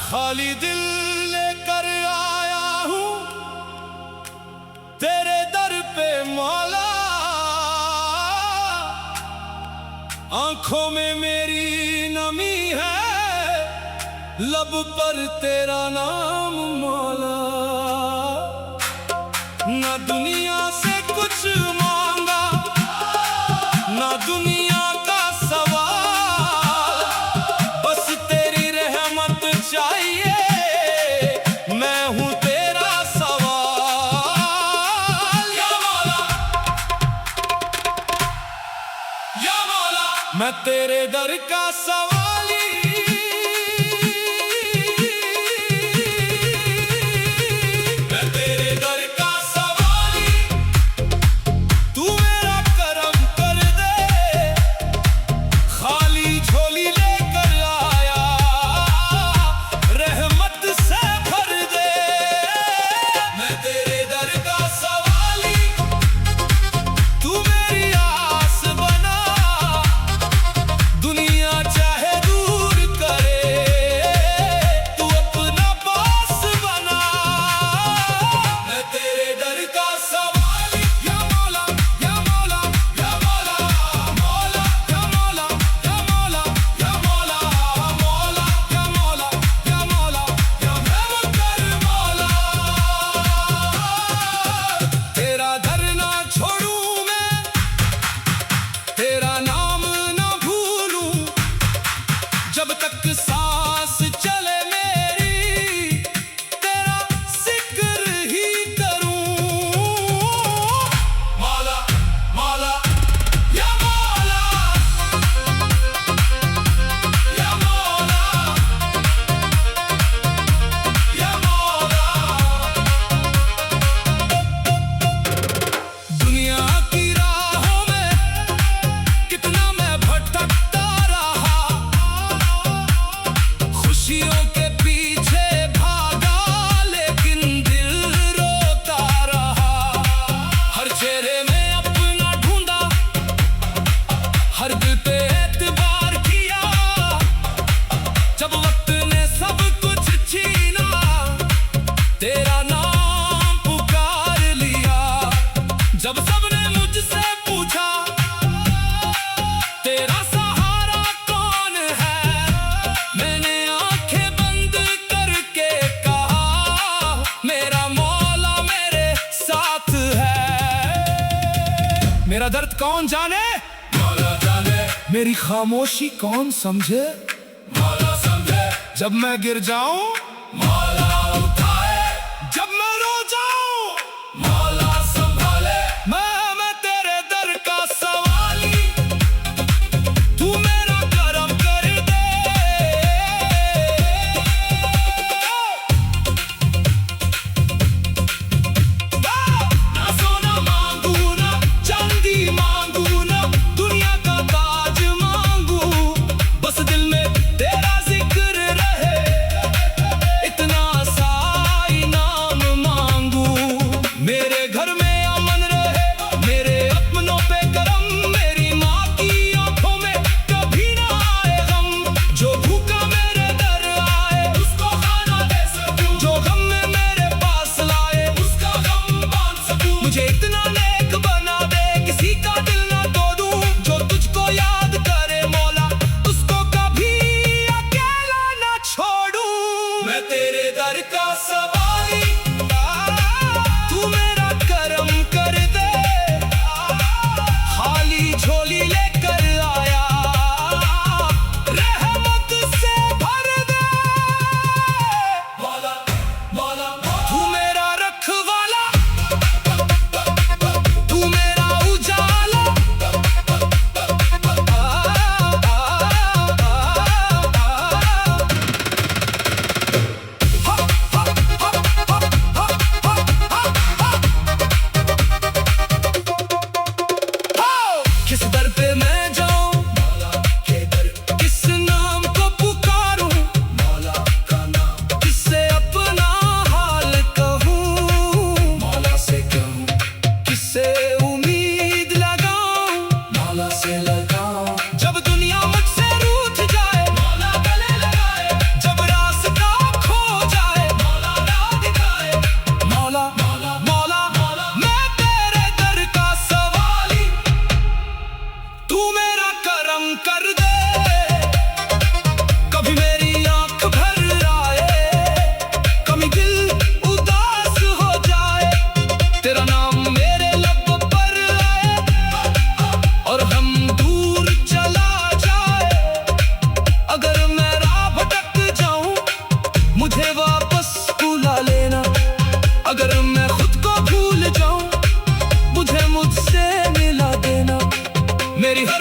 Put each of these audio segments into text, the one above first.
खाली दिल लेकर आया हूँ तेरे दर पे मौला, आंखों में मेरी नमी है, लब पर तेरा नाम मौला। ना दुनिया से कुछ मांगा, ना दुनिया का सवाल, बस तेरी रहमत चाहिए, मैं हूँ तेरा सवाल। या मौला, या मौला, मैं तेरे दर का सवाली, मैं तेरे दर का सवाली, तू मेरा करम कर दे, खाली झोली लेकर आया, रहमत से भर दे। मैं तेरे दर का सवाली, तू मेरी आस बना, दुनिया चाहे दूर करे, तू अपना पास बना। मैं तेरे दर का सवाली, या मौला, या मौला, या मौला, मौला, या मौला, या मौला, या मौला, मौला, या मौला, या मौला, या रहम कर मौला। तेरा दर ना छोड़ूं मैं, तेरा नाम ना भूलूं, जब तक सांस चले मेरी, तेरा जिक्र ही करूं। मौला, मौला, या मौला, या मौला, या मौला। दुनिया की राहों में कितना मैं भटकता रहा, खुशियों के पीछे भागा, लेकिन दिल रोता रहा। हर चेहरे में अपना ढूंढा, हर दिल पे एतबार किया, जब वक्त ने सब कुछ छीना, तेरा नाम पुकार लिया। जब सबने मुझसे पूछा तेरा सहारा कौन है, मैंने आंखें बंद करके कहा, मेरा मौला मेरे साथ है। मेरा दर्द कौन जाने, मौला जाने, मेरी खामोशी कौन समझे, मौला समझे। जब मैं गिर जाऊं, मौला उठाए, जब मैं रो जाऊं, मौला संभाले। मैं तेरे दर का सवाली, तू मेरा करम कर दे। ना सोना मांगू, ना चांदी मांगू, ना दुनिया का ताज मांगू, बस दिल में तेरा जिक्र रहे,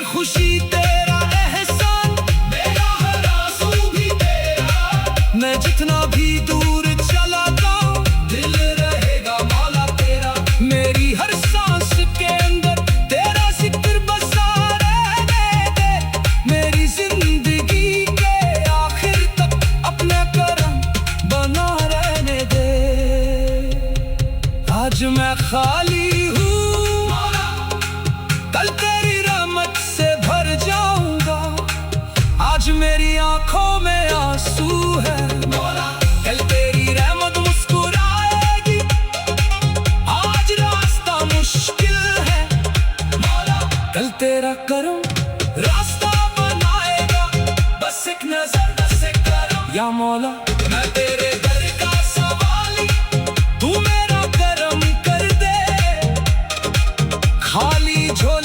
हर खुशी तेरा एहसान, मेरा हर आंसू भी तेरा। मैं जितना भी दूर चला जाऊं, दिल रहेगा मौला तेरा। मेरी हर सांस के अंदर तेरा जिक्र बसा रहने दे। मेरी जिंदगी के आखिर तक अपना करम बना रहने दे। आज मैं खाली हूँ मौला, कल तेरी रहमत से भर जाऊंगा। आज मेरी आंखों में आंसू है मौला, कल तेरी रहमत मुस्कुराएगी। आज रास्ता मुश्किल है मौला, कल तेरा करम रास्ता बनाएगा। बस एक नजर, बस एक करम या मौला। मैं तेरे दर का सवाली, तू मेरा करम कर दे। खाली झोली